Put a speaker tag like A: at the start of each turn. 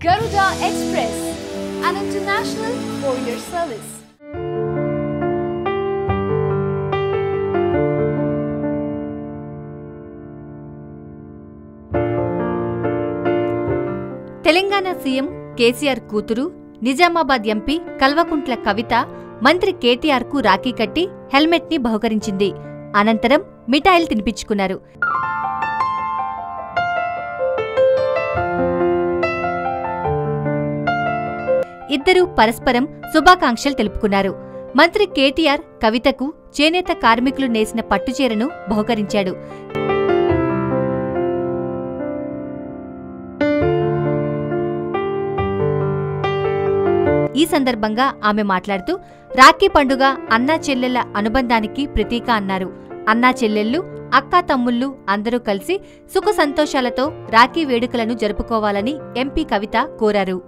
A: Garuda Express, an international courier service. Telangana CM KCR కూతురు Nizamabad MP Kalvakuntla Kavitha మంత్రి కేటీఆర్ కు రాఖీ కట్టి హెల్మెట్ ని బహుకరించింది. అనంతరం మిఠాయిలు తినిపించుకున్నారు. ఇద్దరూ పరస్పరం శుభాకాంక్షలు తెలుపుకున్నారు. మంత్రి కేటీఆర్ కవితకు చేనేత కార్మికులు నేసిన పట్టుచీరను బహుకరించాడు. ఈ సందర్భంగా ఆమె మాట్లాడుతూ రాఖీ పండుగ అన్నా చెల్లెళ్ల అనుబంధానికి ప్రతీక అన్నారు. అన్నా చెల్లెళ్లు, అక్కా తమ్ముళ్లు అందరూ కలిసి సుఖ సంతోషాలతో రాఖీ వేడుకలను జరుపుకోవాలని ఎంపీ కవిత కోరారు.